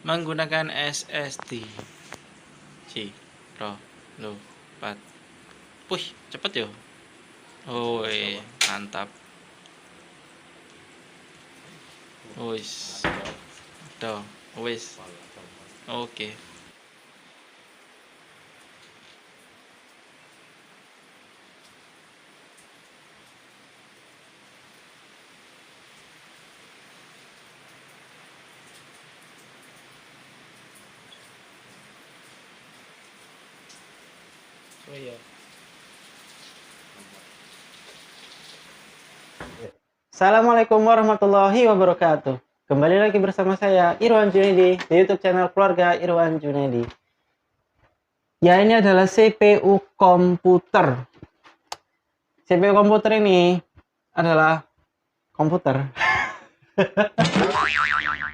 menggunakan SSD Ciro lo 4. Wih, cepet yo. Woi, mantap. Wis. Udah, wis. Oke. Oh iya. Assalamualaikum warahmatullahi wabarakatuh. Kembali lagi bersama saya Irwan Junaidi di YouTube channel keluarga Irwan Junaidi. Ya, ini adalah CPU komputer. CPU komputer ini adalah komputer.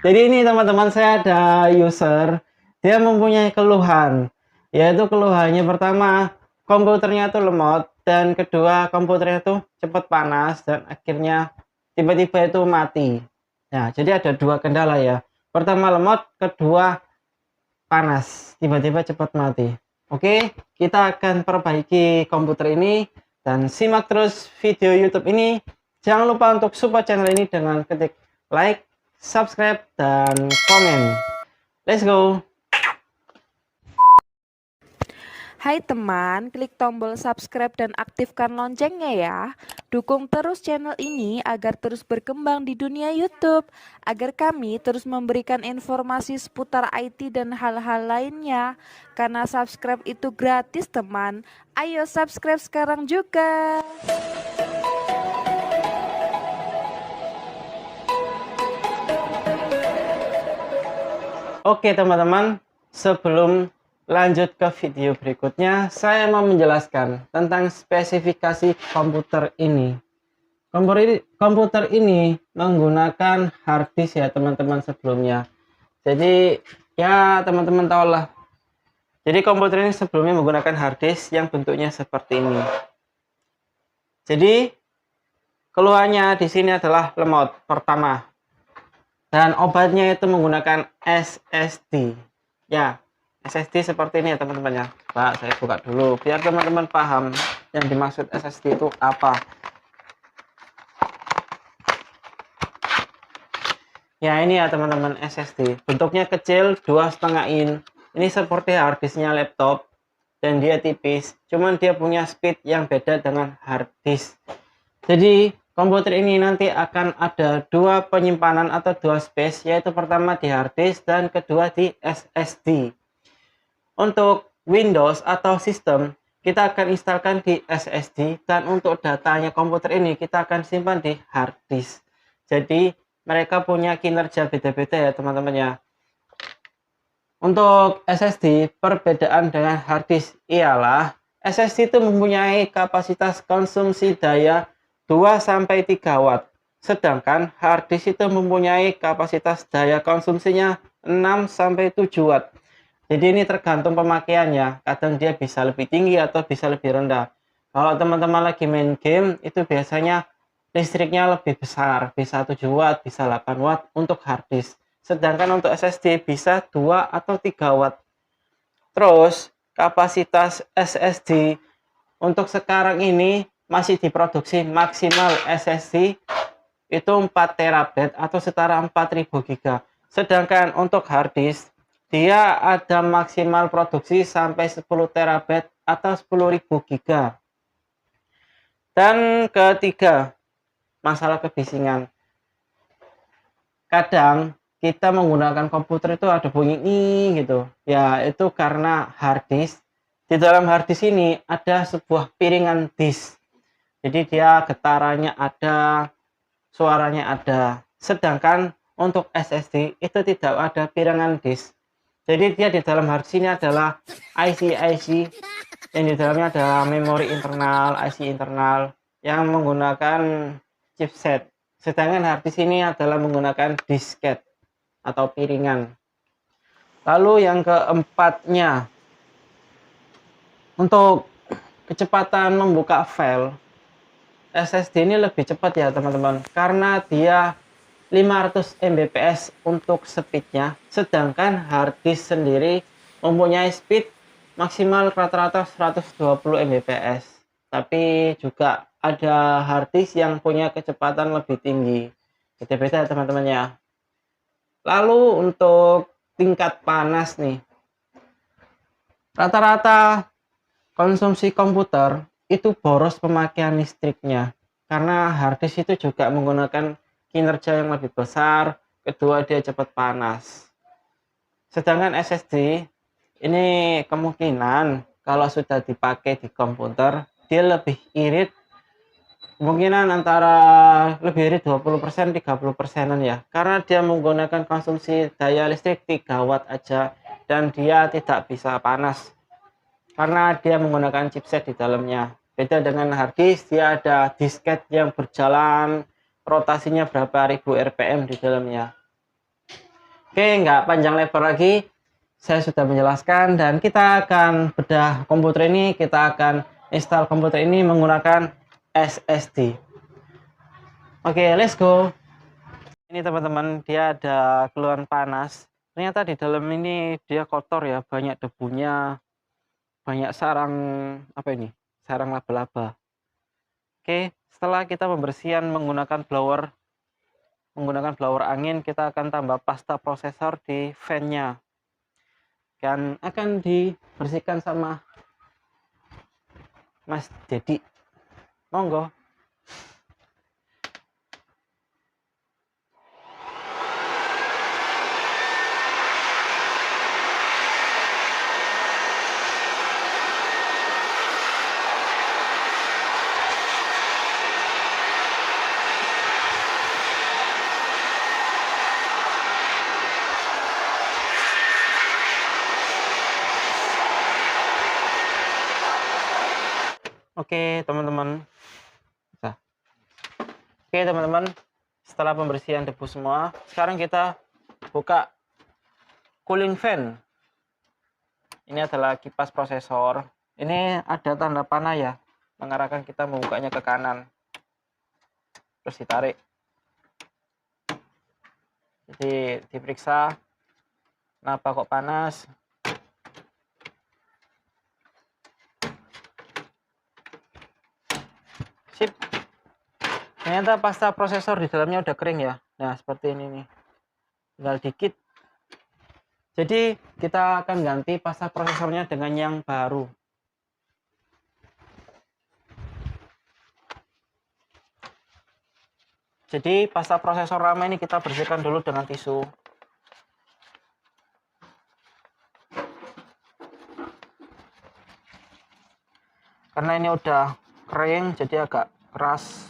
Jadi ini teman-teman, saya ada user, dia mempunyai keluhan, yaitu keluhannya pertama komputernya tuh lemot, dan kedua komputernya tuh cepat panas, dan akhirnya tiba-tiba itu mati. Nah, jadi ada dua kendala ya. Pertama lemot, kedua panas, tiba-tiba cepat mati. Oke, kita akan perbaiki komputer ini dan simak terus video YouTube ini. Jangan lupa untuk support channel ini dengan ketik like, subscribe, dan komen. Let's go. Hai teman, klik tombol subscribe dan aktifkan loncengnya ya. Dukung terus channel ini agar terus berkembang di dunia YouTube, agar kami terus memberikan informasi seputar IT dan hal-hal lainnya. Karena subscribe itu gratis teman. Ayo subscribe sekarang juga. Oke teman-teman, sebelum lanjut ke video berikutnya, saya mau menjelaskan tentang spesifikasi komputer ini. Komputer ini menggunakan harddisk ya teman-teman sebelumnya. Jadi ya teman-teman tahu lah. Jadi komputer ini sebelumnya menggunakan harddisk yang bentuknya seperti ini. Jadi keluhannya di sini adalah lemot pertama. Dan obatnya itu menggunakan SSD. Ya, SSD seperti ini ya teman-teman ya. Pak, saya buka dulu biar teman-teman paham yang dimaksud SSD itu apa. Ya, ini ya teman-teman SSD. Bentuknya kecil, 2,5 in. Ini seperti harddisknya laptop dan dia tipis. Cuman dia punya speed yang beda dengan harddisk. Jadi komputer ini nanti akan ada dua penyimpanan atau dua space, yaitu pertama di harddisk dan kedua di SSD. Untuk Windows atau sistem kita akan instalkan di SSD, dan untuk datanya komputer ini kita akan simpan di harddisk. Jadi mereka punya kinerja beda-beda ya teman-teman ya. Untuk SSD, perbedaan dengan harddisk ialah SSD itu mempunyai kapasitas konsumsi daya 2-3 watt, sedangkan harddisk itu mempunyai kapasitas daya konsumsinya 6-7 watt. Jadi ini tergantung pemakaiannya, kadang dia bisa lebih tinggi atau bisa lebih rendah. Kalau teman-teman lagi main game, itu biasanya listriknya lebih besar, bisa 7 watt, bisa 8 watt untuk harddisk. Sedangkan untuk SSD bisa 2 atau 3 watt. Terus kapasitas SSD untuk sekarang ini masih diproduksi maksimal SSD itu 4 TB atau setara 4000 GB. Sedangkan untuk harddisk dia ada maksimal produksi sampai 10 TB atau 10.000 GB. Dan ketiga, masalah kebisingan. Kadang kita menggunakan komputer itu ada bunyi gitu. Ya, itu karena harddisk. Di dalam harddisk ini ada sebuah piringan disk. Jadi dia getarannya ada, suaranya ada. Sedangkan untuk SSD itu tidak ada piringan disk. Jadi dia di dalam harddisk ini adalah IC yang di dalamnya adalah memori internal, IC internal yang menggunakan chipset. Sedangkan harddisk ini adalah menggunakan disket atau piringan. Lalu yang keempatnya, untuk kecepatan membuka file, SSD ini lebih cepat ya teman-teman, karena dia 500 Mbps untuk speednya, sedangkan harddisk sendiri mempunyai speed maksimal rata-rata 120 Mbps. Tapi juga ada harddisk yang punya kecepatan lebih tinggi, beda-beda teman-teman ya. Lalu untuk tingkat panas nih, rata-rata konsumsi komputer itu boros pemakaian listriknya, karena harddisk itu juga menggunakan kinerja yang lebih besar, kedua dia cepat panas. Sedangkan SSD ini kemungkinan kalau sudah dipakai di komputer dia lebih irit, kemungkinan antara lebih irit 20% 30%an ya, karena dia menggunakan konsumsi daya listrik 3 watt aja dan dia tidak bisa panas karena dia menggunakan chipset di dalamnya. Beda dengan harddisk, dia ada disket yang berjalan rotasinya berapa ribu RPM di dalamnya. Oke, nggak panjang lebar lagi, saya sudah menjelaskan dan kita akan bedah komputer ini. Kita akan install komputer ini menggunakan SSD. Oke, let's go. Ini teman-teman, dia ada keluhan panas. Ternyata di dalam ini dia kotor ya, banyak debunya, banyak sarang apa ini, sarang laba-laba. Oke, setelah kita pembersihan menggunakan blower angin, kita akan tambah pasta prosesor di fan-nya dan akan dibersihkan sama Mas Dedi. Monggo. Oke teman-teman, setelah pembersihan debu semua, sekarang kita buka cooling fan. Ini adalah kipas prosesor. Ini ada tanda panah ya, mengarahkan kita membukanya ke kanan. Terus ditarik. Jadi diperiksa kenapa kok panas. Sip. Ternyata pasta prosesor di dalamnya udah kering ya. Nah, seperti ini nih. Tinggal dikit. Jadi, kita akan ganti pasta prosesornya dengan yang baru. Jadi, pasta prosesor lama ini kita bersihkan dulu dengan tisu. Karena ini udah kering, jadi agak keras.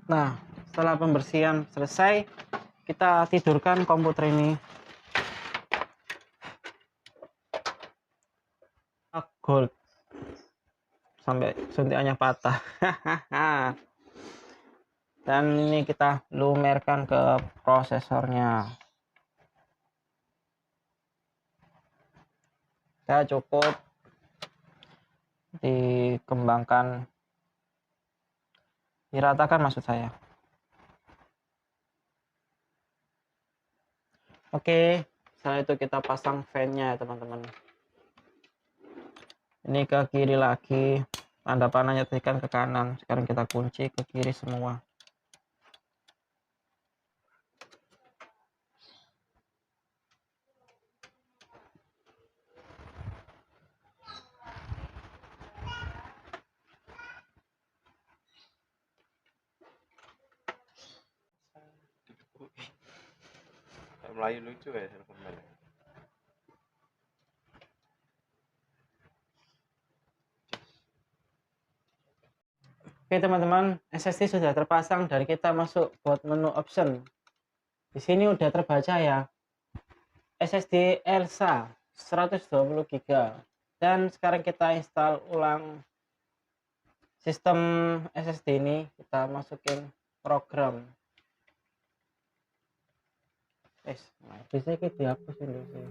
Nah, setelah pembersihan selesai, kita tidurkan komputer ini. Gold sampai suntikannya patah. Dan ini kita lumerkan ke prosesornya. Ya cukup dikembangkan, diratakan maksud saya. Oke, setelah itu kita pasang fan-nya ya teman-teman. Ini ke kiri lagi, tanda panahnya tekan ke kanan. Sekarang kita kunci ke kiri semua. Melayu lucu ya telepon balik. Oke teman-teman, SSD sudah terpasang dan kita masuk buat menu option. Di sini udah terbaca ya, SSD Elsa 120 GB. Dan sekarang kita install ulang sistem SSD ini, kita masukin program. Bisa kita dihapus dulu sih.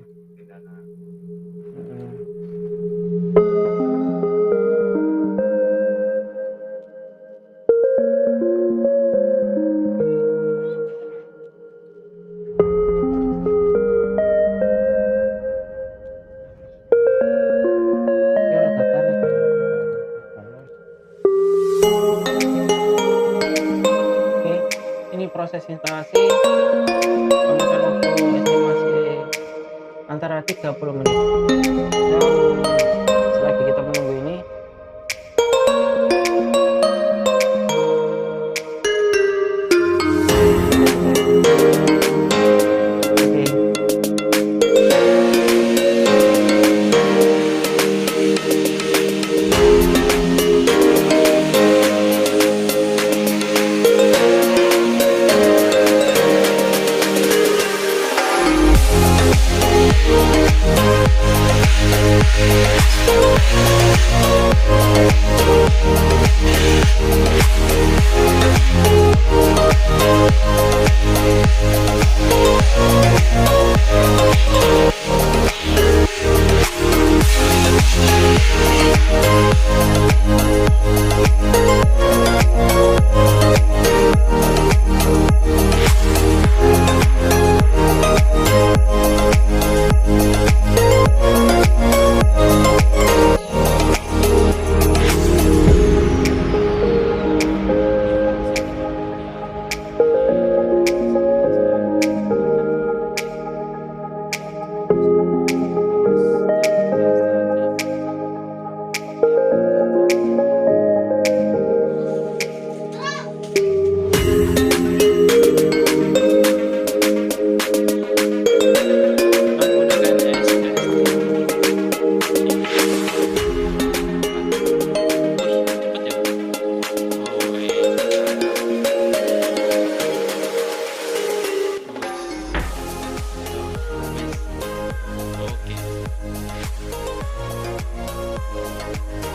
Oke, ini proses instalasi memakan waktu estimasi antara 30 menit. Dan selagi kita menunggu ini,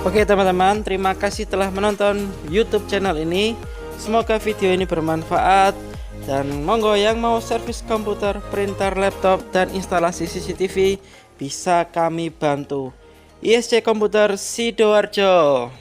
Oke teman-teman, terima kasih telah menonton YouTube channel ini. Semoga video ini bermanfaat. Dan monggo yang mau servis komputer, printer, laptop, dan instalasi CCTV bisa kami bantu. ISC Komputer Sidoarjo.